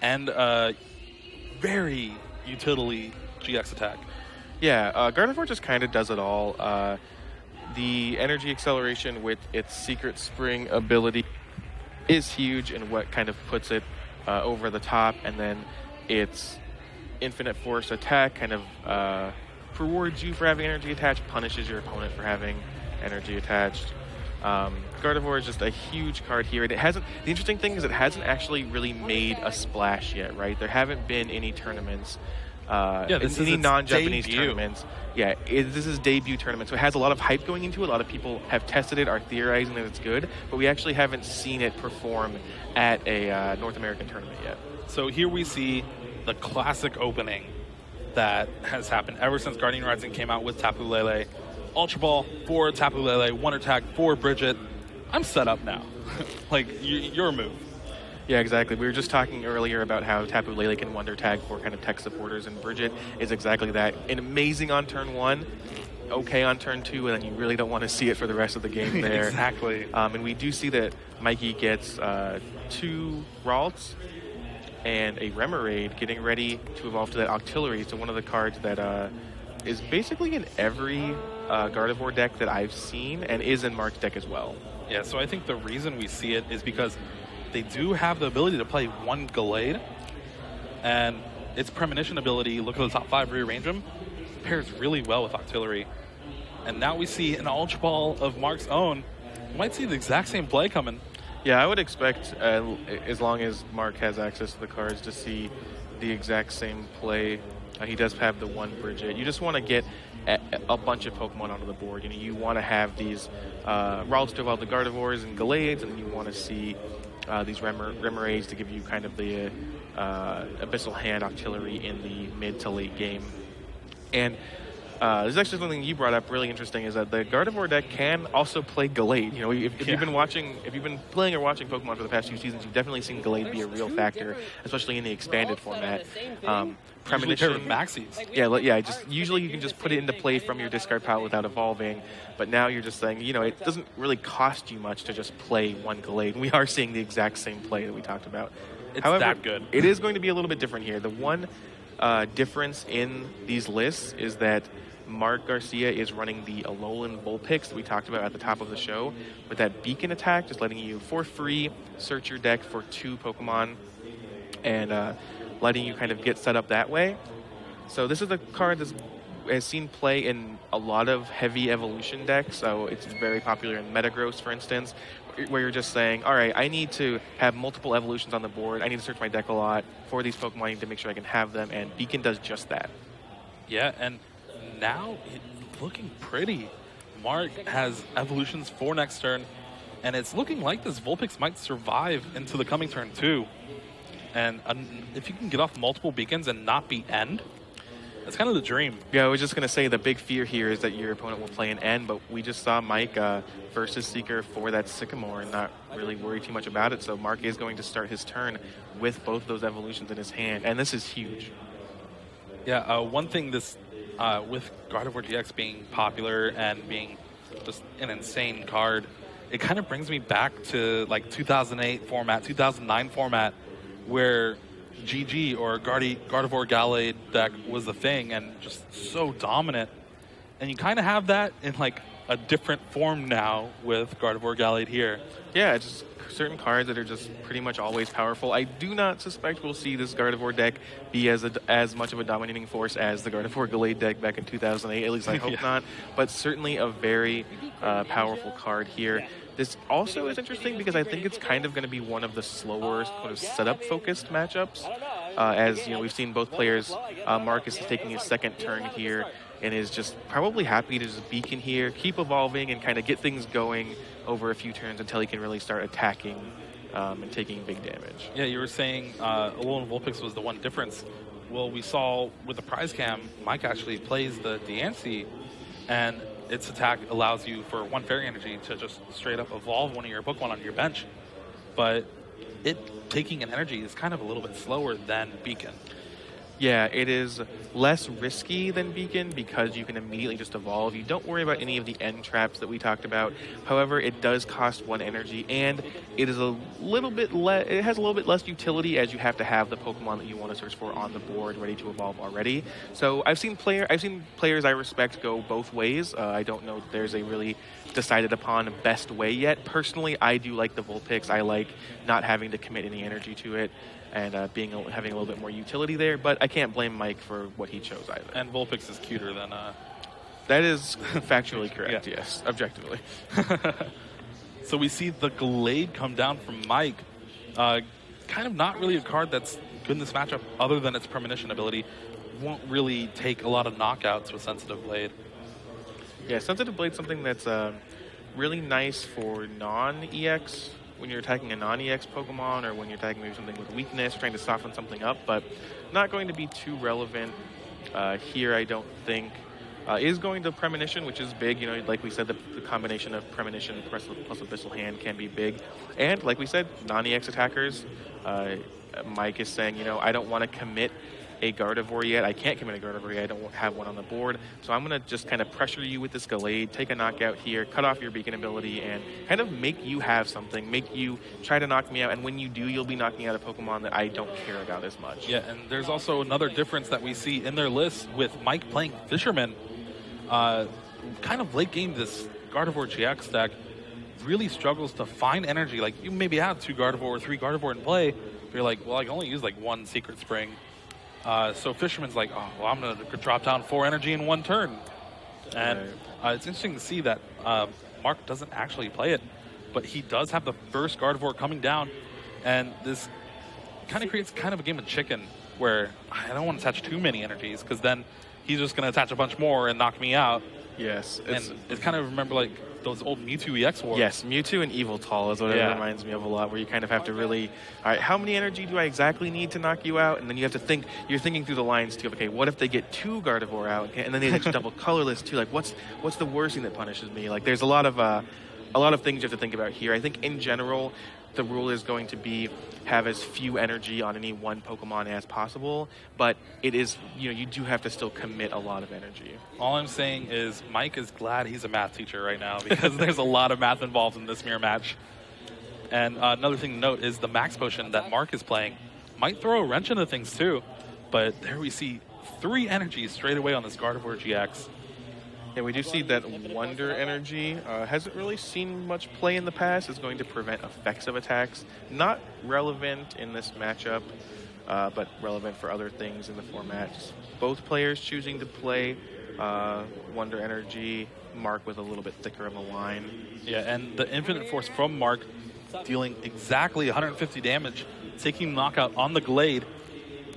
and very utility GX attack. Yeah, Gardevoir just kind of does it all. The energy acceleration with its Secret Spring ability is huge and what kind of puts it over the top, and then its Infinite Force attack kind of rewards you for having energy attached, punishes your opponent for having energy attached. Gardevoir is just a huge card here. And the interesting thing is it hasn't actually really made a splash yet, right? There haven't been any tournaments, any non-Japanese tournaments. Yeah, this is debut tournament, so it has a lot of hype going into it. A lot of people have tested it, are theorizing that it's good, but we actually haven't seen it perform at a North American tournament yet. So here we see the classic opening that has happened ever since Guardian Rising came out with Tapu Lele. Ultra Ball for Tapu Lele, Wonder Tag for Bridget. I'm set up now. Like, your move. Yeah, exactly. We were just talking earlier about how Tapu Lele can Wonder Tag for kind of tech supporters, and Bridget is exactly that. And amazing on turn 1, okay on turn 2, and then you really don't want to see it for the rest of the game there. Exactly. And we do see that Mikey gets 2 Ralts and a Remoraid getting ready to evolve to that Octillery. So one of the cards that is basically in every Gardevoir deck that I've seen, and is in Mark's deck as well. Yeah, so I think the reason we see it is because they do have the ability to play one Gallade, and its Premonition ability, look at the top 5, rearrange them, pairs really well with Octillery. And now we see an Ultra Ball of Mark's own. We might see the exact same play coming. Yeah, I would expect, as long as Mark has access to the cards, to see the exact same play. He does have the one Bridget. You just want to get a bunch of Pokemon onto the board. You know, you want to have these Ralts to evolve the Gardevoirs and Gallades, and then you want to see these Remoraids to give you kind of the Abyssal Hand Octillery in the mid to late game. And there's actually something you brought up really interesting, is that the Gardevoir deck can also play Gallade. You know, if you've been playing or watching Pokemon for the past few seasons, you've definitely seen Gallade be a real factor, especially in the expanded format. Premonition with Maxis. Yeah. Just usually you can just put it into play from your discard pile without evolving, but now you're just saying, you know, it doesn't really cost you much to just play one Gallade. And we are seeing the exact same play that we talked about. However, that good. It is going to be a little bit different here. The one difference in these lists is that Mark Garcia is running the Alolan Vulpix that we talked about at the top of the show, with that beacon attack, just letting you, for free, search your deck for 2 Pokemon, and letting you kind of get set up that way. So this is a card that has seen play in a lot of heavy evolution decks, so it's very popular in Metagross, for instance, where you're just saying, all right, I need to have multiple evolutions on the board, I need to search my deck a lot for these Pokemon, I need to make sure I can have them, and Beacon does just that. Yeah, and now it's looking pretty. Mark has evolutions for next turn, and it's looking like this Vulpix might survive into the coming turn too. And if you can get off multiple beacons and not be end, that's kind of the dream. Yeah, I was just going to say the big fear here is that your opponent will play an end, but we just saw Mike versus Seeker for that Sycamore and not really worry too much about it. So Mark is going to start his turn with both those evolutions in his hand, and this is huge. Yeah, one thing this with Gardevoir GX being popular and being just an insane card, it kind of brings me back to like 2008 format, 2009 format, where GG or Gardevoir Gallade deck was the thing and just so dominant. And you kind of have that in like a different form now with Gardevoir Gallade here. Yeah, it's just certain cards that are just pretty much always powerful. I do not suspect we'll see this Gardevoir deck be as much of a dominating force as the Gardevoir Gallade deck back in 2008. At least I hope not. But certainly a very powerful card here. This also is interesting because I think it's kind of going to be one of the slower sort of setup-focused matchups. As you know, we've seen both players. Marcus is taking his second turn here and is just probably happy to just beacon here, keep evolving, and kind of get things going over a few turns until he can really start attacking and taking big damage. Yeah, you were saying Alolan Vulpix was the one difference. Well, we saw with the prize cam, Mike actually plays the Diancie, and its attack allows you for 1 fairy energy to just straight up evolve one of your Pokemon on your bench. But it taking an energy is kind of a little bit slower than Beacon. Yeah, it is less risky than Beacon because you can immediately just evolve. You don't worry about any of the end traps that we talked about. However, it does cost 1 energy, and it is a little bit it has a little bit less utility as you have to have the Pokemon that you want to search for on the board ready to evolve already. So I've seen players I respect go both ways. I don't know that there's a really decided upon best way yet. Personally, I do like the Vulpix. I like not having to commit any energy to it, and having a little bit more utility there, but I can't blame Mike for what he chose either. And Vulpix is cuter than... That is factually correct, Yeah. yes, objectively. So we see the Glade come down from Mike. Kind of not really a card that's good in this matchup other than its Premonition ability. Won't really take a lot of knockouts with Sensitive Blade. Yeah, Sensitive Blade's something that's really nice for non-EX, when you're attacking a non-EX Pokemon, or when you're attacking maybe something with weakness, trying to soften something up, but not going to be too relevant here, I don't think. Is going to Premonition, which is big. You know, like we said, the combination of Premonition plus Abyssal Hand can be big. And like we said, non-EX attackers, Mike is saying, you know, I don't want to commit a Gardevoir yet. I can't commit a Gardevoir yet. I don't have one on the board. So I'm going to just kind of pressure you with this Gallade, take a knockout here, cut off your Beacon ability, and kind of make you have something, make you try to knock me out. And when you do, you'll be knocking out a Pokemon that I don't care about as much. Yeah, and there's also another difference that we see in their list with Mike playing Fisherman. Kind of late game, this Gardevoir GX deck really struggles to find energy. Like, you maybe have 2 Gardevoir or 3 Gardevoir in play, but you're like, well, I can only use like 1 Secret Spring. So Fisherman's like, oh, well, I'm going to drop down 4 energy in 1 turn. And it's interesting to see that Mark doesn't actually play it, but he does have the first Gardevoir coming down, and this kind of creates kind of a game of chicken where I don't want to attach too many energies, because then he's just going to attach a bunch more and knock me out. Yes. And it's kind of remember like those old Mewtwo EX wars. Yes, Mewtwo and Eviltal is what it reminds me of a lot, where you kind of have to really, all right, how many energy do I exactly need to knock you out? And then you have to think, you're thinking through the lines too, okay, what if they get 2 Gardevoir out? And then they get double colorless too. Like, what's the worst thing that punishes me? Like, there's a lot of things you have to think about here. I think in general, the rule is going to be have as few energy on any one Pokemon as possible, but it is, you know, you do have to still commit a lot of energy. All I'm saying is Mike is glad he's a math teacher right now, because there's a lot of math involved in this mirror match. And another thing to note is the Max Potion that Mark is playing might throw a wrench into things too, but there we see 3 energies straight away on this Gardevoir GX. Yeah, we do see that Wonder Energy hasn't really seen much play in the past. It's going to prevent effects of attacks. Not relevant in this matchup, but relevant for other things in the format. Just both players choosing to play Wonder Energy, Mark with a little bit thicker of a line. Yeah, and the Infinite Force from Mark dealing exactly 150 damage, taking knockout on the Glade,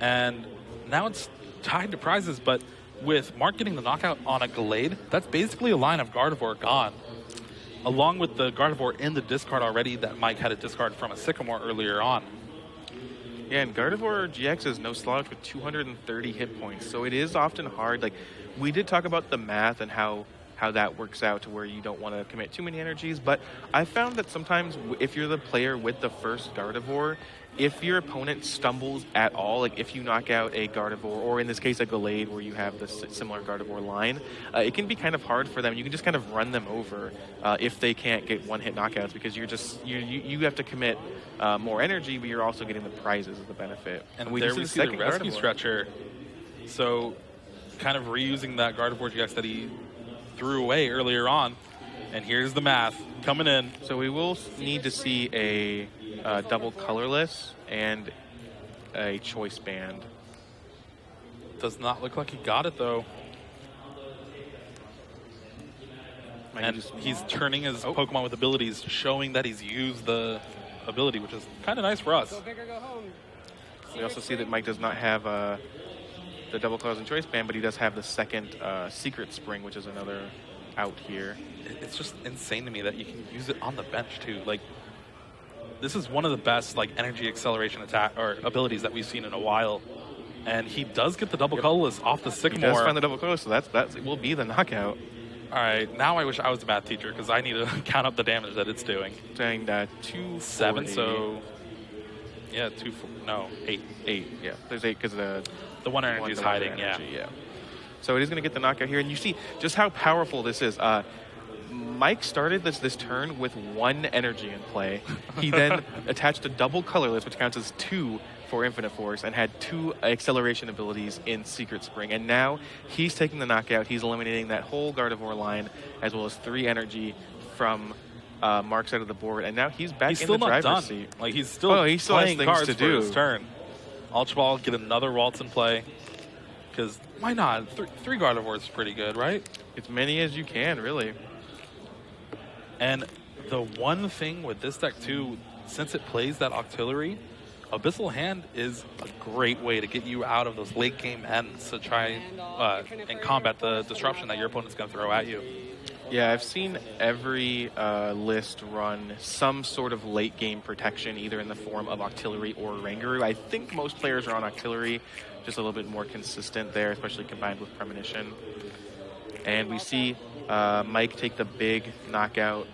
and now it's tied to prizes, but with Mark getting the knockout on a Glade, that's basically a line of Gardevoir gone. Along with the Gardevoir in the discard already that Mike had a discard from a Sycamore earlier on. Yeah, and Gardevoir GX is no slouch with 230 hit points, so it is often hard. Like, we did talk about the math and how that works out to where you don't want to commit too many energies, but I found that sometimes if you're the player with the first Gardevoir, if your opponent stumbles at all, like if you knock out a Gardevoir, or in this case a Gallade where you have this similar Gardevoir line, it can be kind of hard for them. You can just kind of run them over if they can't get one-hit knockouts, because you have to commit more energy, but you're also getting the prizes as the benefit. And there we see the Rescue Stretcher. So kind of reusing that Gardevoir GX that he threw away earlier on. And here's the math coming in. So we will need to see a double colorless and a choice band. Does not look like he got it though. And he's turning his Pokemon with abilities, showing that he's used the ability, which is kind of nice for us. Go big or go home. We also see that Mike does not have the double colors and choice band, but he does have the second Secret Spring, which is another out here. It's just insane to me that you can use it on the bench too. Like, this is one of the best like energy acceleration attack or abilities that we've seen in a while. And he does get the double colorless off the Sycamore. He does find the double colorless, so that will be the knockout. All right, now I wish I was a math teacher, because I need to count up the damage that it's doing. Saying 240. 7, so Yeah, 2, 4, no, 8. 8, yeah. There's 8 because The 1 energy is hiding, yeah. So it is going to get the knockout here, and you see just how powerful this is. Mike started this turn with 1 energy in play. He then attached a double colorless, which counts as 2 for Infinite Force, and had 2 acceleration abilities in Secret Spring. And now he's taking the knockout. He's eliminating that whole Gardevoir line, as well as 3 energy from Mark's side of the board. And now he's back in the driver's seat. Like, he's still he still has playing things cards to for do. his turn. Ultra Ball, get another Waltz in play. Because why not? 3 Gardevoirs is pretty good, right? As many as you can, really. And the one thing with this deck, too, since it plays that Octillery, Abyssal Hand is a great way to get you out of those late game ends to try and combat the disruption that your opponent's going to throw at you. Yeah, I've seen every list run some sort of late game protection, either in the form of Octillery or Rangaroo. I think most players are on Octillery, just a little bit more consistent there, especially combined with Premonition. And we see Mike take the big knockout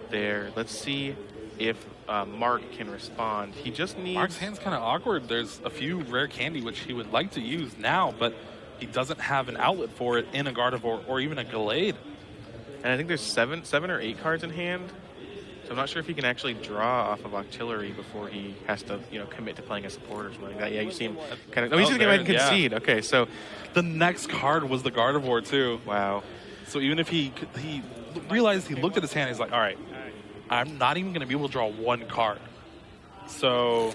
there. Let's see if Mark can respond. He just needs... Mark's hand's kind of awkward. There's a few rare candy which he would like to use now, but he doesn't have an outlet for it in a Gardevoir or even a Gallade. And I think there's seven or 8 cards in hand. So I'm not sure if he can actually draw off of Octillery before he has to, commit to playing a support or something like that. Yeah, you see him kind of... Oh, he's going to go ahead and concede. Yeah. Okay, so... The next card was the Gardevoir, too. Wow. So even if he realized, he looked at his hand, he's like, all right, I'm not even going to be able to draw 1 card. So,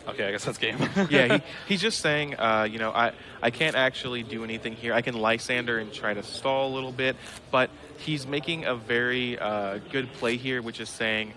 okay, I guess that's game. Yeah, he's just saying, I can't actually do anything here. I can Lysander and try to stall a little bit, but he's making a very good play here, which is saying,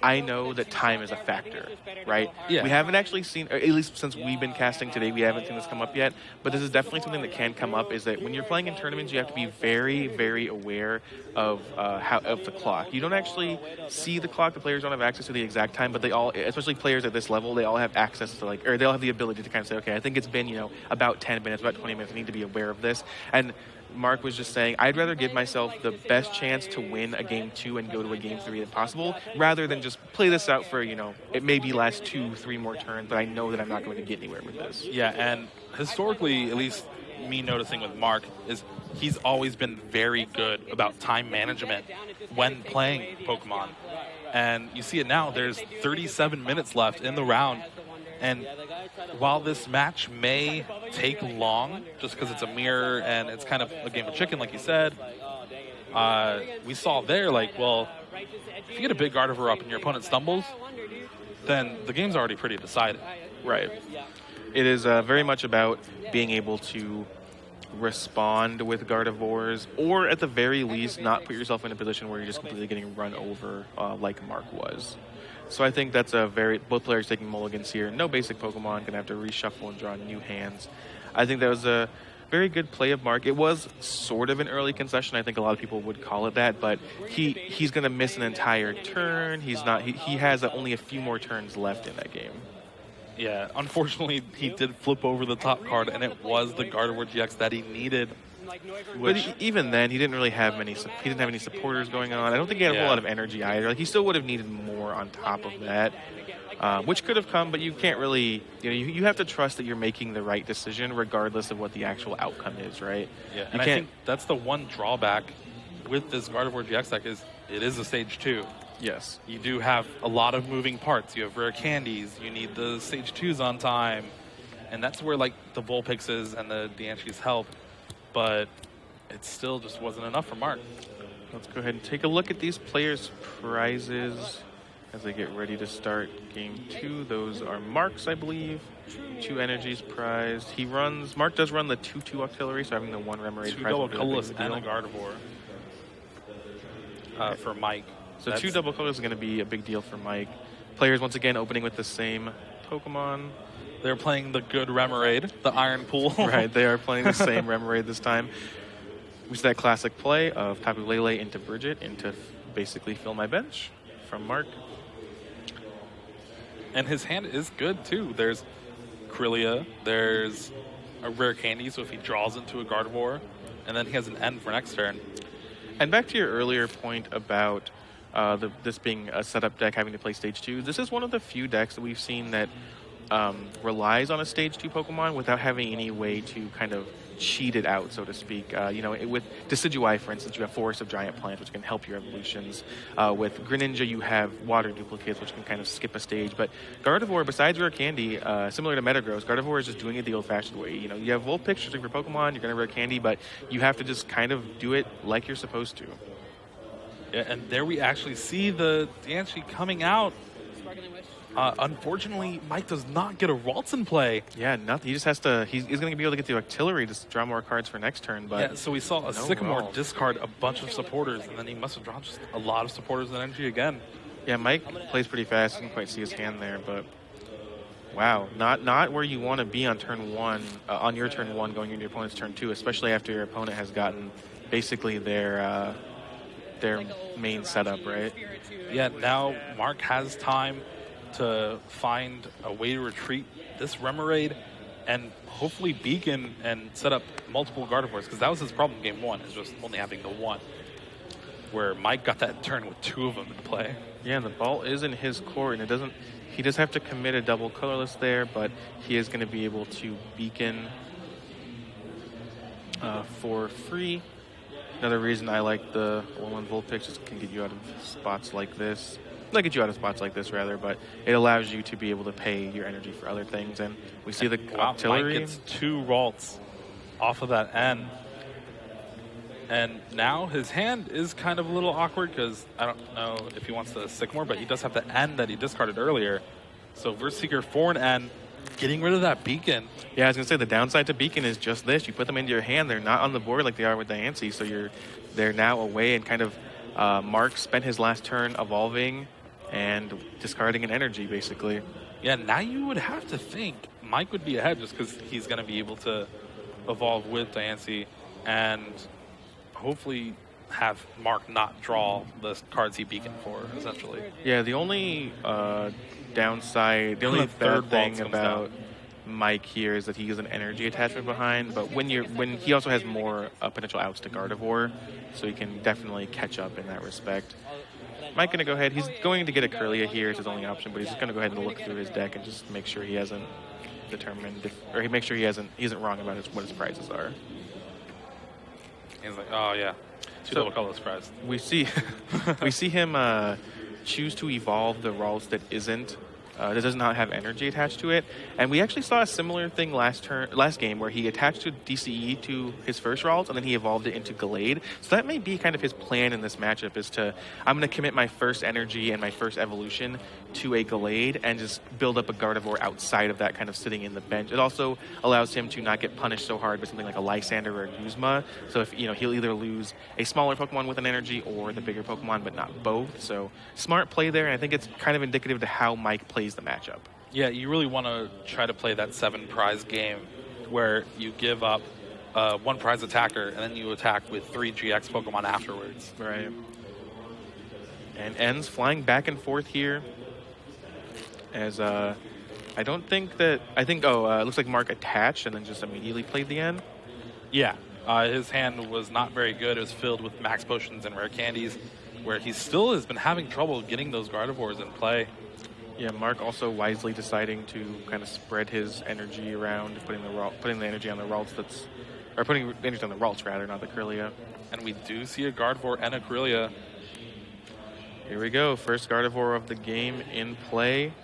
I know that time is a factor, right? Yeah. We haven't actually seen, or at least since we've been casting today, we haven't seen this come up yet, but this is definitely something that can come up, is that when you're playing in tournaments, you have to be very, very aware of the clock. You don't actually see the clock. The players don't have access to the exact time, but they all, especially players at this level, they all have access to or they'll have the ability to kind of say, okay, I think it's been, about 10 minutes, about 20 minutes, I need to be aware of this. And Mark was just saying, I'd rather give myself the best chance to win a game 2 and go to a game 3 if possible, rather than just play this out for, it maybe last 2-3 more turns, but I know that I'm not going to get anywhere with this. Yeah, and historically, at least me noticing with Mark, is he's always been very good about time management when playing Pokemon. And you see it now, there's 37 minutes left in the round. And while this match may take long, just because it's a mirror and it's kind of a game of chicken, like you said, we saw there, if you get a big Gardevoir up and your opponent stumbles, then the game's already pretty decided. Right. It is very much about being able to respond with Gardevoirs, or at the very least, not put yourself in a position where you're just completely getting run over like Mark was. So I think that's both players taking mulligans here. No basic Pokemon, gonna have to reshuffle and draw new hands. I think that was a very good play of Mark. It was sort of an early concession. I think a lot of people would call it that, but he's gonna miss an entire turn. He has only a few more turns left in that game. Yeah, unfortunately, he did flip over the top card, and it was the Gardevoir GX that he needed. But even then, he didn't really have any supporters going on. I don't think he had a whole lot of energy either. He still would have needed more on top of that, which could have come, but you can't really, you have to trust that you're making the right decision regardless of what the actual outcome is, right? Yeah, and I think that's the one drawback with this Gardevoir GX deck is it is a stage 2. Yes. You do have a lot of moving parts. You have rare candies. You need the stage 2s on time. And that's where, the Vulpixes and the Deanshis help. But it still just wasn't enough for Mark. Let's go ahead and take a look at these players' prizes as they get ready to start game 2. Those are Mark's, I believe. 2 energies prized. Mark does run the 2/2 Octillery, so having the 1 Remoraid 2 prize. double colorless and a Gardevoir for Mike. So 2 double colors is going to be a big deal for Mike. Players, once again, opening with the same Pokemon. They're playing the good Remoraid, the Iron Pool. Right, they are playing the same Remoraid this time. We see that classic play of Tapu Lele into Bridget into basically fill my bench from Mark. And his hand is good, too. There's Krylia, there's a rare candy, so if he draws into a Gardevoir, and then he has an end for next turn. And back to your earlier point about this being a setup deck having to play stage 2. This is one of the few decks that we've seen that relies on a stage 2 Pokemon without having any way to kind of cheat it out, so to speak. With Decidueye, for instance, you have Forest of Giant Plant, which can help your evolutions. With Greninja, you have Water Duplicates, which can kind of skip a stage. But Gardevoir, besides Rare Candy, similar to Metagross, Gardevoir is just doing it the old-fashioned way. You have Volt Pictures of your Pokemon, you're going to Rare Candy, but you have to just kind of do it like you're supposed to. Yeah, and there we actually see the Diancie coming out. Unfortunately, Mike does not get a Ralts in play. Yeah, nothing. He just has to. He's going to be able to get the Artillery to draw more cards for next turn. But yeah, so we saw a no Sycamore Ralts. discard a bunch of supporters, and then he must have drawn just a lot of supporters and energy again. Yeah, Mike plays pretty fast. You can quite see his hand there, but wow, not where you want to be on turn 1, on your turn 1 going into your opponent's turn 2, especially after your opponent has gotten basically their main setup, right? Yeah, now Mark has time to find a way to retreat this Remoraid and hopefully beacon and set up multiple Gardevoirs, because that was his problem game 1, is just only having the one, where Mike got that turn with 2 of them in play. Yeah, and the ball is in his court, and he does have to commit a double colorless there, but he is going to be able to beacon for free. Another reason I like the 1/1 Volt Picks is it can get you out of spots like this. Not get you out of spots like this, rather, but it allows you to be able to pay your energy for other things. And we see the Artillery. Mike gets 2 Ralts off of that N. And now his hand is kind of a little awkward because I don't know if he wants the Sycamore, but he does have the N that he discarded earlier. So Verse Seeker for an N, getting rid of that Beacon. Yeah, I was going to say, the downside to Beacon is just this. You put them into your hand, they're not on the board like they are with Diancie, so they're now away, and kind of Mark spent his last turn evolving and discarding an energy, basically. Yeah, now you would have to think Mike would be ahead just because he's going to be able to evolve with Diancie and hopefully have Mark not draw the cards he beaconed for, essentially. Yeah, the only downside, the only third thing about Mike here is that he has an energy attachment behind, but when he also has more potential outs to Gardevoir, so he can definitely catch up in that respect. Mike going to go ahead. He's going to get a Kirlia here as his only option, but he's just going to go ahead and look through his deck and just make sure he hasn't determined, or he makes sure he isn't wrong about what his prizes are. He's like, oh yeah, double colorless prize. We see him choose to evolve the Ralts that does not have energy attached to it, and we actually saw a similar thing last game where he attached to DCE to his first Ralts and then he evolved it into Gallade. So that may be kind of his plan in this matchup, is I'm going to commit my first energy and my first evolution to a Gallade and just build up a Gardevoir outside of that, kind of sitting in the bench. It also allows him to not get punished so hard by something like a Lysander or a Guzma. So if he'll either lose a smaller Pokemon with an energy or the bigger Pokemon, but not both. So smart play there, and I think it's kind of indicative to how Mike plays the matchup. Yeah, you really want to try to play that 7 prize game where you give up 1 prize attacker and then you attack with 3 GX Pokemon afterwards. Right. And ends flying back and forth here. As it looks like Mark attached and then just immediately played the end. Yeah, his hand was not very good. It was filled with max potions and rare candies, where he still has been having trouble getting those Gardevoirs in play. Yeah, Mark also wisely deciding to kind of spread his energy around, putting the energy on the Ralts putting energy on the Ralts rather, not the Kirlia. And we do see a Gardevoir and a Kirlia. Here we go, first Gardevoir of the game in play.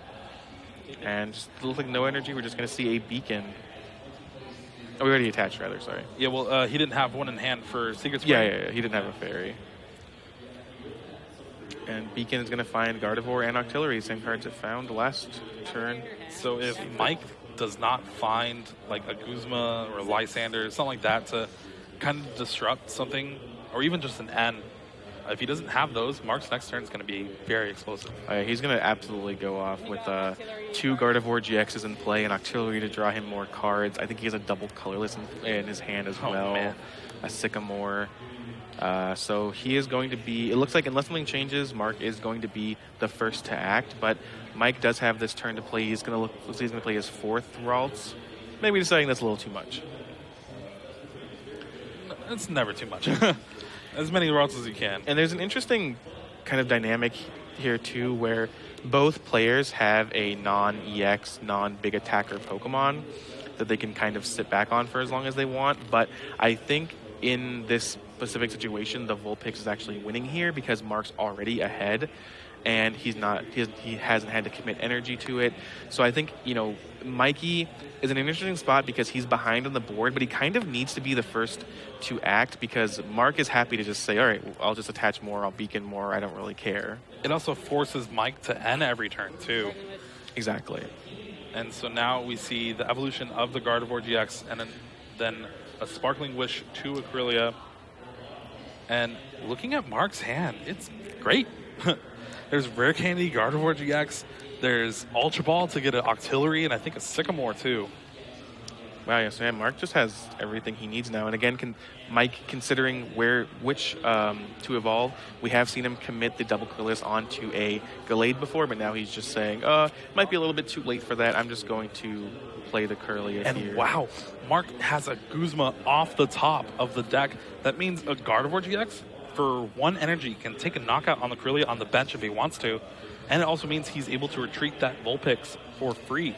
And just looks like no energy, we're just going to see a Beacon. Oh, we already attached, rather, sorry. Yeah, well, he didn't have one in hand for Secret Spring. Yeah, he didn't have a Fairy. And Beacon is going to find Gardevoir and Octillery, same cards it found last turn. So if Mike does not find like a Guzma or a Lysander, something like that to kind of disrupt something, or even just an N, if he doesn't have those, Mark's next turn is going to be very explosive. He's going to absolutely go off with 2 Gardevoir GXs in play and Octillery to draw him more cards. I think he has a double colorless in his hand as well. Man. A Sycamore. So he is going to be, it looks like unless something changes, Mark is going to be the first to act, but Mike does have this turn to play. He's going to play his 4th Ralts. Maybe deciding that's a little too much. It's never too much. As many Ralts as you can. And there's an interesting kind of dynamic here too, where both players have a non-EX, non-big attacker Pokemon that they can kind of sit back on for as long as they want. But I think in this specific situation, the Vulpix is actually winning here because Mark's already ahead, and he hasn't had to commit energy to it. So I think, Mikey is in an interesting spot because he's behind on the board, but he kind of needs to be the first to act because Mark is happy to just say, all right, I'll just attach more, I'll beacon more, I don't really care. It also forces Mike to end every turn, too. Exactly. And so now we see the evolution of the Gardevoir GX, and then a Sparkling Wish to Acrylia. And looking at Mark's hand, it's great. There's Rare Candy, Gardevoir GX. There's Ultra Ball to get an Octillery, and I think a Sycamore, too. Wow, yes, man. Mark just has everything he needs now. And again, Mike, considering which to evolve, we have seen him commit the double Corliss onto a Gallade before, but now he's just saying, might be a little bit too late for that. I'm just going to play the Curlia here. And wow, Mark has a Guzma off the top of the deck. That means a Gardevoir GX, for 1 energy, can take a knockout on the Curlia on the bench if he wants to. And it also means he's able to retreat that Vulpix for free.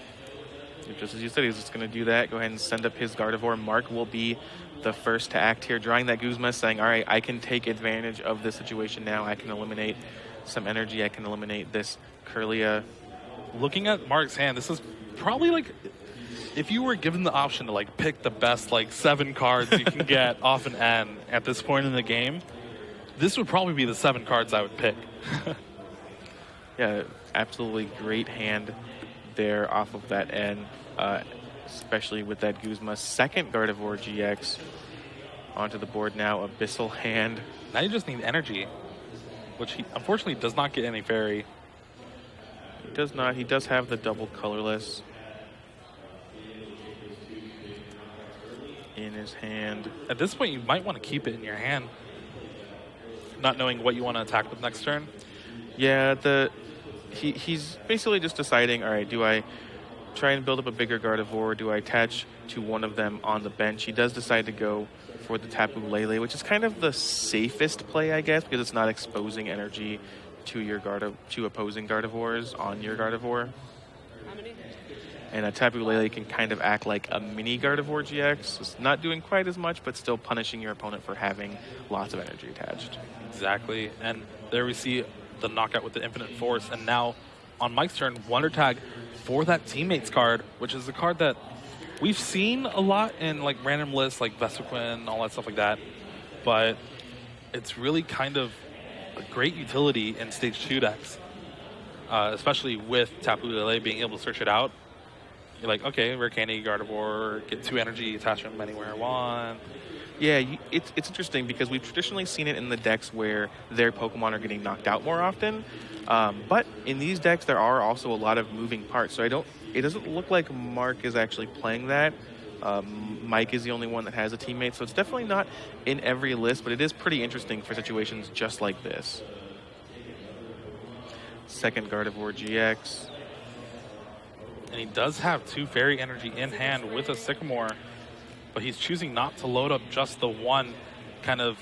Just as you said, he's just going to do that. Go ahead and send up his Gardevoir. Mark will be the first to act here, drawing that Guzma, saying, all right, I can take advantage of this situation now. I can eliminate some energy. I can eliminate this Curlia. Looking at Mark's hand, this is probably like, if you were given the option to pick the best 7 cards you can get off an N at this point in the game, this would probably be the 7 cards I would pick. Yeah, absolutely great hand there off of that N, especially with that Guzma. Second Gardevoir GX onto the board now, Abyssal hand. Now you just need energy, which he unfortunately does not get any fairy. He does not. He does have the double colorless in his hand. At this point, you might want to keep it in your hand, not knowing what you want to attack with next turn. Yeah, he's basically just deciding, all right, do I try and build up a bigger Gardevoir, or do I attach to one of them on the bench? He does decide to go for the Tapu Lele, which is kind of the safest play, I guess, because it's not exposing energy to your to opposing Gardevoirs on your Gardevoir. And a Tapu Lele can kind of act like a mini Gardevoir GX. It's not doing quite as much, but still punishing your opponent for having lots of energy attached. Exactly. And there we see the knockout with the Infinite Force. And now on Mike's turn, Wonder Tag for that Teammates card, which is a card that we've seen a lot in random lists like Vesequin, all that stuff like that. But it's really kind of a great utility in Stage 2 decks, especially with Tapu Lele being able to search it out. You're like, okay, Rare Candy, Gardevoir, get 2 energy, attach them anywhere I want. Yeah, it's interesting because we've traditionally seen it in the decks where their Pokemon are getting knocked out more often. But in these decks, there are also a lot of moving parts. So it doesn't look like Mark is actually playing that. Mike is the only one that has a teammate. So it's definitely not in every list, but it is pretty interesting for situations just like this. Second Gardevoir GX. And he does have 2 Fairy Energy in hand with a Sycamore, but he's choosing not to load up just the one. It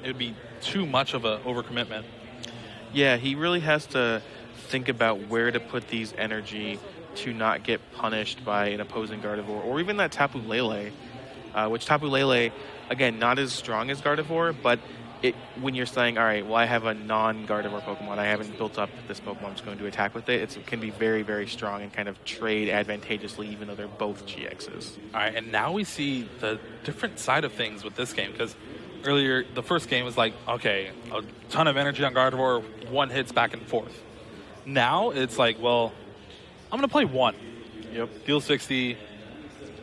would be too much of an overcommitment. Yeah, he really has to think about where to put these energy to not get punished by an opposing Gardevoir, or even that Tapu Lele, which Tapu Lele, again, not as strong as Gardevoir, but when you're saying, all right, well, I have a non-Gardevoir Pokemon, I haven't built up this Pokemon, I'm just going to attack with it, it can be very, very strong and kind of trade advantageously, even though they're both GXs. All right, and now we see the different side of things with this game, because earlier, the first game was okay, a ton of energy on Gardevoir, 1 hits back and forth. Now, it's well, I'm going to play 1. Yep. Deal 60,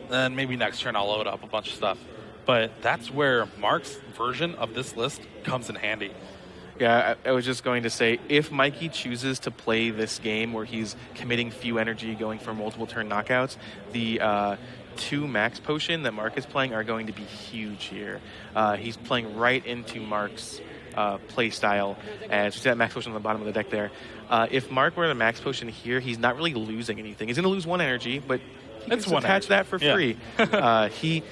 then maybe next turn I'll load up a bunch of stuff. But that's where Mark's version of this list comes in handy. Yeah, I was just going to say, if Mikey chooses to play this game where he's committing few energy, going for multiple turn knockouts, the 2 Max Potion that Mark is playing are going to be huge here. He's playing right into Mark's play style. As you see that Max Potion on the bottom of the deck there. If Mark were to Max Potion here, he's not really losing anything. He's going to lose 1 energy, but he can attach that for free.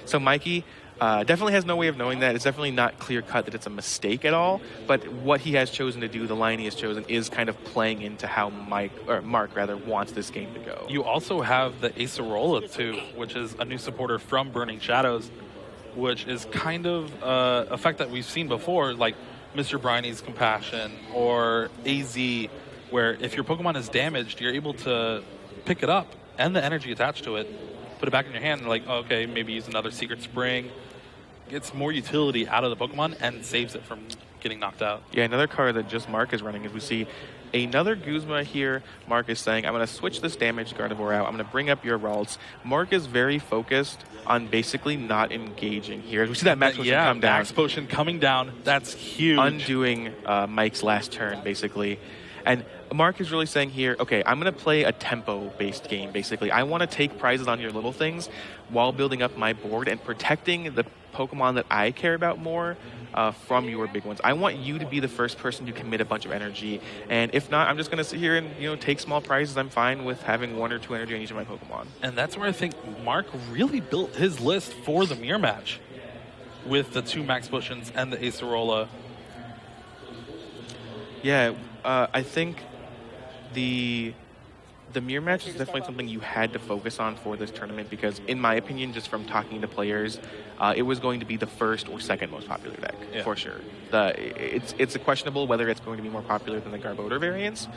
So Mikey, Definitely has no way of knowing that. It's definitely not clear cut that it's a mistake at all. But what he has chosen to do, the line he has chosen, is kind of playing into how Mark wants this game to go. You also have the Acerola too, which is a new supporter from Burning Shadows, which is kind of effect that we've seen before, like Mr. Briney's Compassion or AZ, where if your Pokemon is damaged, you're able to pick it up and the energy attached to it, put it back in your hand, and like, oh, okay, maybe use another Secret Spring. Gets more utility out of the Pokemon and saves it from getting knocked out. Yeah, another card that just Mark is running is we see another Guzma here. Mark is saying, I'm going to switch this damaged Gardevoir out. I'm going to bring up your Ralts. Mark is very focused on basically not engaging here. We see that Max Potion come down. Max Potion coming down. That's huge. Undoing Mike's last turn, basically. And Mark is really saying here, okay, I'm going to play a tempo-based game, basically. I want to take prizes on your little things while building up my board and protecting the Pokemon that I care about more from your big ones. I want you to be the first person to commit a bunch of energy. And if not, I'm just going to sit here and, take small prizes. I'm fine with having 1 or 2 energy on each of my Pokemon. And that's where I think Mark really built his list for the mirror match with the 2 Max Potions and the Acerola. Yeah, I think the mirror match is definitely something you had to focus on for this tournament because, in my opinion, just from talking to players, it was going to be the first or second most popular deck, for sure. It's questionable whether it's going to be more popular than the Garbodor variants,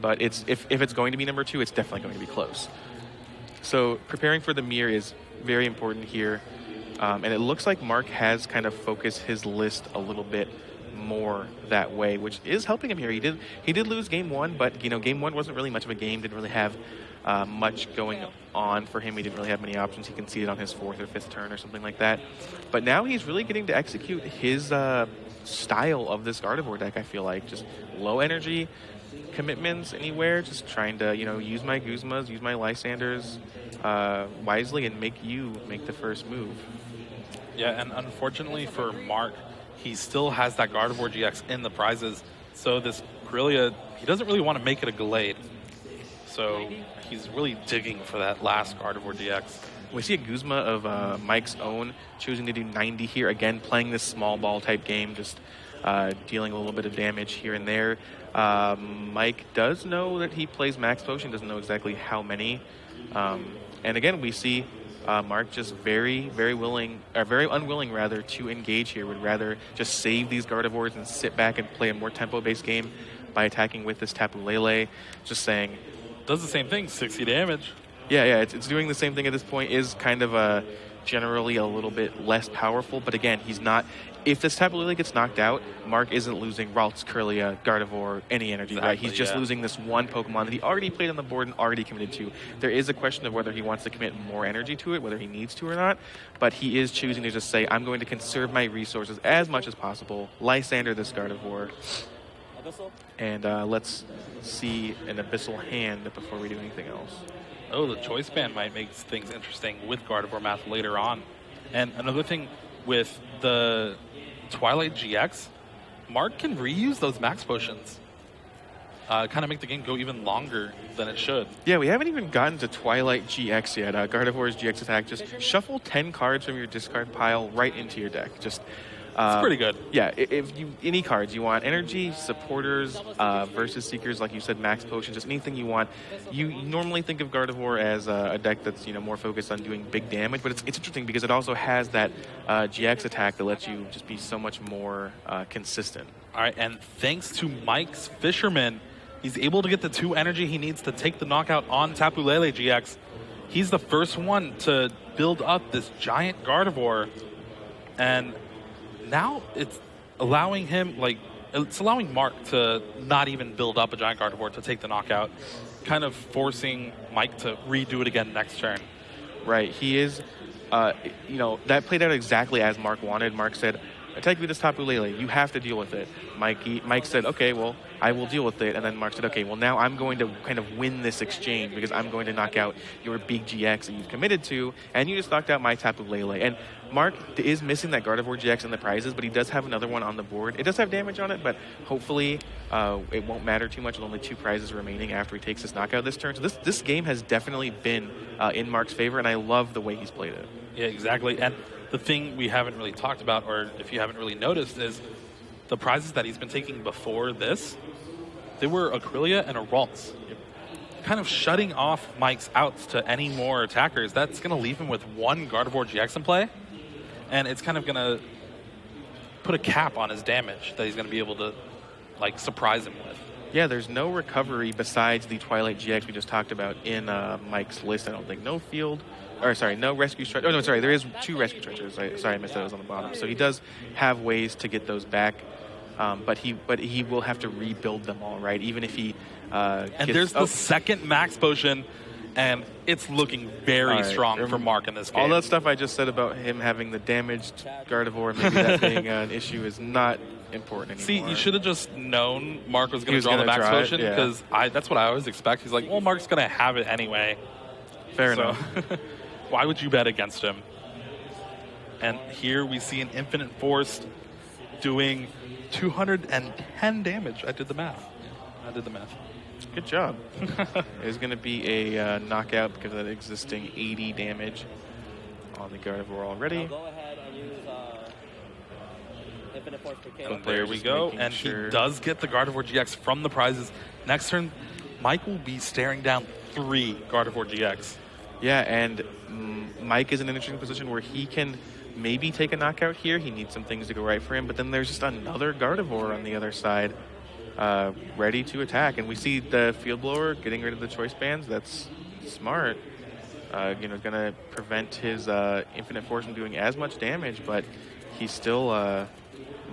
but if it's going to be number 2, it's definitely going to be close. So preparing for the mirror is very important here, and it looks like Mark has kind of focused his list a little bit more that way, which is helping him here. He did lose game 1, but game 1 wasn't really much of a game. Didn't really have much going on for him. He didn't really have many options. He conceded on his 4th or 5th turn or something like that. But now he's really getting to execute his style of this Gardevoir deck. I feel like just low energy commitments anywhere. Just trying to use my Guzmas, use my Lysanders wisely, and make the first move. Yeah, and unfortunately for Mark, he still has that Gardevoir GX in the prizes. So this Corellia, he doesn't really want to make it a Gallade. So he's really digging for that last Gardevoir GX. We see a Guzma of Mike's own choosing to do 90 here. Again, playing this small ball type game, just dealing a little bit of damage here and there. Mike does know that he plays Max Potion, doesn't know exactly how many. And again, we see Mark just very unwilling to engage here. Would rather just save these Gardevoirs and sit back and play a more tempo-based game by attacking with this Tapu Lele. Just saying, does the same thing, 60 damage. Yeah, it's doing the same thing at this point. Is kind of generally a little bit less powerful, but again, he's not. If this Tapu Lele gets knocked out, Mark isn't losing Ralts, Corellia, Gardevoir, any energy, right? He's just losing this one Pokemon that he already played on the board and already committed to. There is a question of whether he wants to commit more energy to it, whether he needs to or not, but he is choosing to just say, I'm going to conserve my resources as much as possible, Lysander this Gardevoir, and let's see an Abyssal Hand before we do anything else. Oh, the Choice Band might make things interesting with Gardevoir math later on. And another thing with the Twilight GX, Mark can reuse those Max Potions. Kind of make the game go even longer than it should. Yeah, we haven't even gotten to Twilight GX yet. Gardevoir's GX attack, just shuffle 10 cards from your discard pile right into your deck. Just it's pretty good. Yeah, if you any cards you want, energy, supporters, versus seekers, like you said, Max Potion, just anything you want. You normally think of Gardevoir as a deck that's more focused on doing big damage, but it's interesting because it also has that GX attack that lets you just be so much more consistent. All right, and thanks to Mike's Fisherman, he's able to get the 2 energy he needs to take the knockout on Tapu Lele GX. He's the first one to build up this giant Gardevoir, and now it's allowing him, it's allowing Mark to not even build up a giant Gardevoir to take the knockout, kind of forcing Mike to redo it again next turn. Right, he is, that played out exactly as Mark wanted. Mark said, attack with this Tapu Lele, you have to deal with it. Mike said, okay, well, I will deal with it. And then Mark said, okay, well, now I'm going to kind of win this exchange because I'm going to knock out your big GX that you've committed to, and you just knocked out my Tapu Lele. And Mark is missing that Gardevoir GX in the prizes, but he does have another one on the board. It does have damage on it, but hopefully it won't matter too much with only 2 prizes remaining after he takes his knockout this turn. So this game has definitely been in Mark's favor, and I love the way he's played it. Yeah, exactly. And the thing we haven't really talked about, or if you haven't really noticed, is the prizes that he's been taking before this, they were a Krylia and a Ralts. Kind of shutting off Mike's outs to any more attackers. That's going to leave him with 1 Gardevoir GX in play, and it's kind of going to put a cap on his damage that he's going to be able to like surprise him with. Yeah, there's no recovery besides the Twilight GX we just talked about in Mike's list. I don't think. No rescue stretch. Oh, no, sorry. There is 2 rescue stretchers. Sorry, I missed those on the bottom. So he does have ways to get those back, but he will have to rebuild them all, right? Even if he and there's the second max potion, and it's looking very strong for Mark in this game. All that stuff I just said about him having the damaged Gardevoir, maybe that being an issue, is not important anymore. See, you should have just known Mark was going to draw the max potion, because that's what I always expect. He's like, well, Mark's going to have it anyway. Fair enough. Why would you bet against him? And here we see an Infinite Force doing 210 damage. I did the math. Good job. It's going to be a knockout because of that existing 80 damage on the Gardevoir already. Now go ahead and use Infinite Force for K. And there we go. And he does get the Gardevoir GX from the prizes. Next turn, Mike will be staring down 3 Gardevoir GX. Yeah, and Mike is in an interesting position where he can maybe take a knockout here. He needs some things to go right for him, but then there's just another Gardevoir on the other side ready to attack. And we see the Field Blower getting rid of the choice bands. That's smart. Going to prevent his Infinite Force from doing as much damage, but he's still...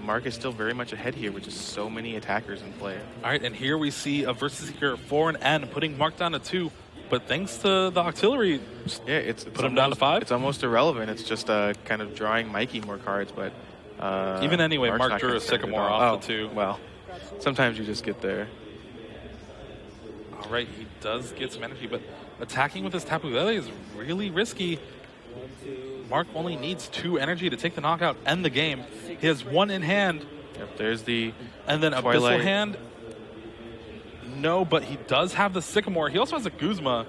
Mark is still very much ahead here with just so many attackers in play. All right, and here we see a Versus Seeker 4 and N, putting Mark down to 2. But thanks to the Octillery, it's put him down to 5. It's almost irrelevant. It's just kind of drawing Mikey more cards. But even anyway, Mark drew a Sycamore off the 2. Well, sometimes you just get there. All right, he does get some energy, but attacking with his Tapu Lele is really risky. Mark only needs 2 energy to take the knockout and the game. He has 1 in hand. Yep, there's the and then Twilight. Abyssal hand. No, but he does have the Sycamore. He also has a Guzma.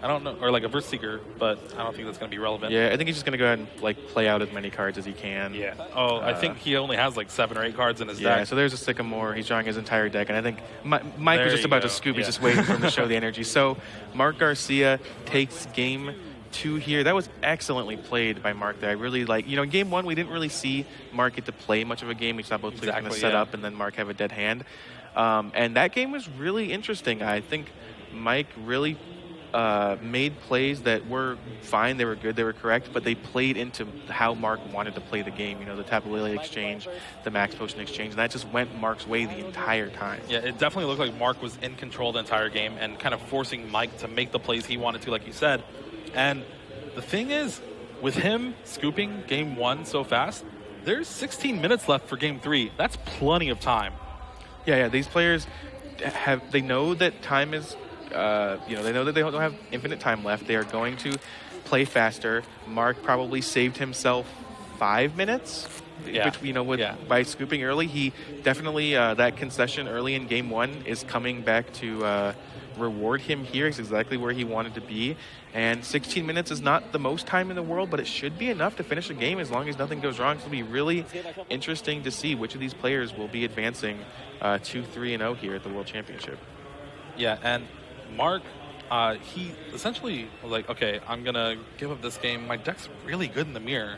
I don't know, or like a Verse Seeker, but I don't think that's going to be relevant. Yeah, I think he's just going to go ahead and play out as many cards as he can. Yeah. Oh, I think he only has like 7 or 8 cards in his deck. Yeah, so there's a Sycamore. He's drawing his entire deck, and I think Mike was just about to scoop. He's just waiting for him to show the energy. So Mark Garcia takes game 2 here. That was excellently played by Mark there. I really like, in game 1, we didn't really see Mark get to play much of a game. We saw both players kind of set up and then Mark have a dead hand. And that game was really interesting. I think Mike really made plays that were fine. They were good. They were correct, but they played into how Mark wanted to play the game. The Tapu Lele exchange, the Max Potion exchange, and that just went Mark's way the entire time. Yeah, it definitely looked like Mark was in control the entire game and kind of forcing Mike to make the plays he wanted to, like you said. And the thing is, with him scooping game 1 so fast, there's 16 minutes left for game 3. That's plenty of time. Yeah, these players they know that time is, they know that they don't have infinite time left. They are going to play faster. Mark probably saved himself 5 minutes. Yeah. By scooping early. He definitely, that concession early in game 1 is coming back to reward him here. It's exactly where he wanted to be. And 16 minutes is not the most time in the world, but it should be enough to finish a game as long as nothing goes wrong. So it'll be really interesting to see which of these players will be advancing 2-3-0 here at the World Championship. Yeah, and Mark, he essentially was like, okay, I'm going to give up this game. My deck's really good in the mirror,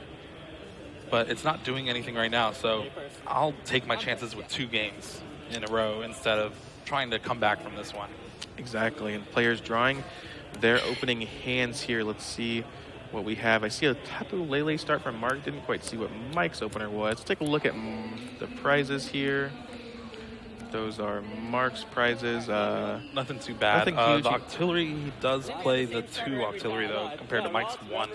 but it's not doing anything right now, so I'll take my chances with 2 games in a row instead of trying to come back from this one. Exactly, and players drawing their opening hands here. Let's see what we have. I see a Tapu Lele start from Mark. Didn't quite see what Mike's opener was. Let's take a look at the prizes here. Those are Mark's prizes. Nothing too bad. Nothing huge. The Octillery, he does play the 2 Octillery, though, compared to Mike's 1.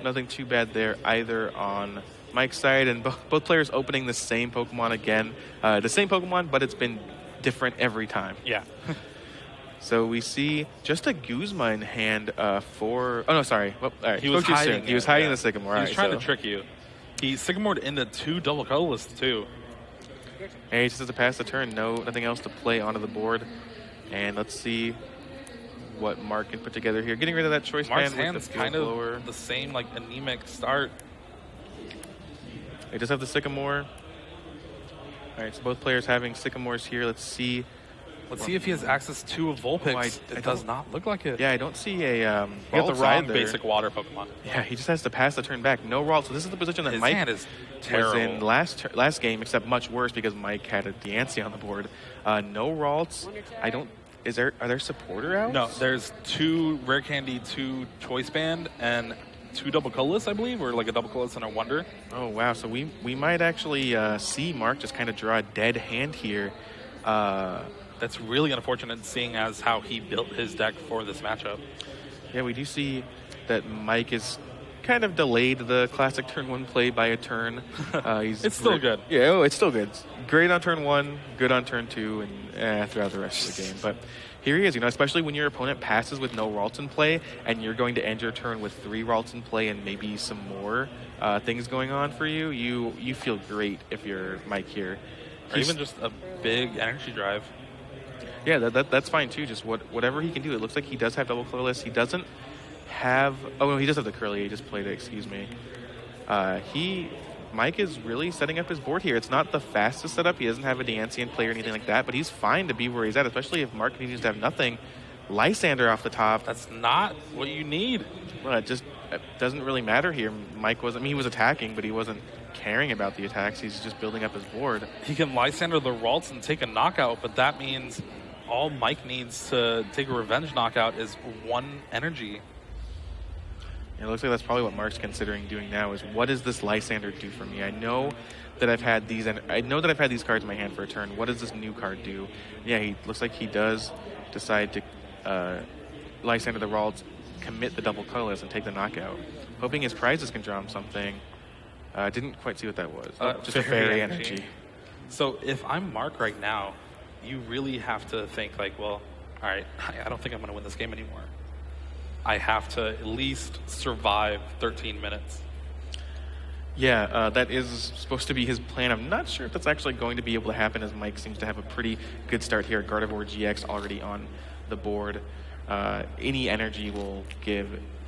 Nothing too bad there either on Mike's side, and both players opening the same Pokemon again. The same Pokemon, but it's been different every time. Yeah. So we see just a Guzma in hand for... Oh, no, sorry. Well, all right. He was hiding. He was hiding the Sycamore. He was trying to trick you. He Sycamored into 2 double colorless, too. And he just has to pass the turn. Nothing else to play onto the board. And let's see what Mark can put together here. Getting rid of that choice Mark's band hand's with the kind field blower. of the same, like, anemic start. They just have the Sycamore. All right, so both players having Sycamores here. Let's see if he has access to a Vulpix. It does not look like it. Yeah, I don't see a... You got the wrong basic water Pokemon. Yeah, he just has to pass the turn back. No Ralt. So this is the position that His Mike hand is terrible. was in last game, except much worse because Mike had a Diancie on the board. No Ralts. I don't... Are there supporter outs? No, there's 2 Rare Candy, 2 Choice Band, and 2 double colorless, I believe, or like a double colorless and a Wonder. Oh, wow. So we might actually see Mark just kind of draw a dead hand here. That's really unfortunate, seeing as how he built his deck for this matchup. Yeah, we do see that Mike is kind of delayed the classic turn 1 play by a turn. It's still good. Yeah, it's still good. It's great on turn 1, good on turn 2, and throughout the rest of the game. But here he is, especially when your opponent passes with no Ralts in play, and you're going to end your turn with 3 Ralts in play and maybe some more things going on for you. You feel great if you're Mike here. Or even just a big energy drive. Yeah, that's fine too. Just whatever he can do. It looks like he does have double colorless. He doesn't have... Oh, no, he does have the curly. He just played it, excuse me. Mike is really setting up his board here. It's not the fastest setup. He doesn't have a Diancie in play or anything like that, but he's fine to be where he's at, especially if Mark needs to have nothing. Lysander off the top. That's not what you need. Well, it doesn't really matter here. Mike wasn't... I mean, he was attacking, but he wasn't caring about the attacks. He's just building up his board. He can Lysander the Ralts and take a knockout, but that means all Mike needs to take a revenge knockout is 1 energy. It looks like that's probably what Mark's considering doing now. Is what does this Lysander do for me? I know that I've had these cards in my hand for a turn. What does this new card do? Yeah, he looks like he does decide to Lysander the Ralts, commit the double colorless, and take the knockout. Hoping his prizes can draw him something. Didn't quite see what that was. Just a fairy energy. So if I'm Mark right now, you really have to think like, well, all right, I don't think I'm going to win this game anymore. I have to at least survive 13 minutes. Yeah, that is supposed to be his plan. I'm not sure if that's actually going to be able to happen, as Mike seems to have a pretty good start here. Gardevoir GX already on the board. Any energy will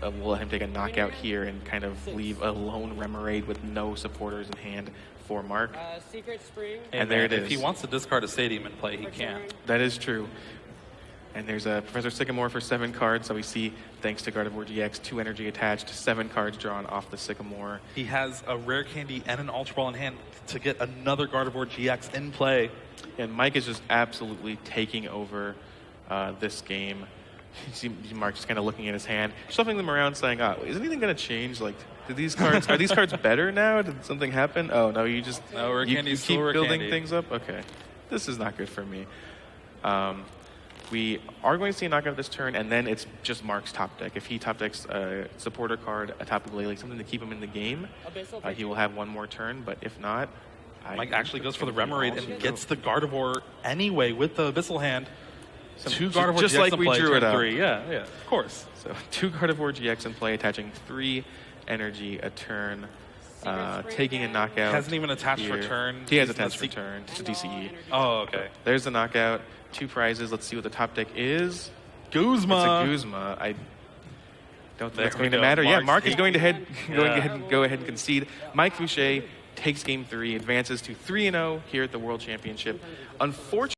let him take a knockout here and kind of leave a lone Remoraid with no supporters in hand for Mark. Secret Spring. And there it is. If he wants to discard a Stadium and play, he can. That is true. And there's a Professor Sycamore for 7 cards. So we see, thanks to Gardevoir GX, 2 energy attached, 7 cards drawn off the Sycamore. He has a Rare Candy and an Ultra Ball in hand to get another Gardevoir GX in play. And Mike is just absolutely taking over this game. You see Mark just kind of looking at his hand, shuffling them around, saying, is anything going to change? Like, are these cards better now? Did something happen? Oh, no, you just Rare you keep building candy. things up? Okay. This is not good for me. We are going to see a knockout this turn, and then it's just Mark's top deck. If he top decks a supporter card, a Tapu Lele, something to keep him in the game, he will have 1 more turn. But if not... Mike actually goes for the Remoraid and gets the Gardevoir anyway with the Abyssal hand. 2 Gardevoir just GX like in we play, drew it turn up. 3. Yeah, of course. So 2 Gardevoir GX in play, attaching 3 energy a turn, taking a knockout. Hasn't even attached here. return. He has attached return. It's a DCE. Oh, okay. There's the knockout. 2 prizes. Let's see what the top deck is. Guzma. It's a Guzma. I don't think There that's we going to go. matter. Mark's Mark is going to Yeah. go ahead and concede. Mike Fouchet takes game 3, advances to 3-0 here at the World Championship. Unfortunately,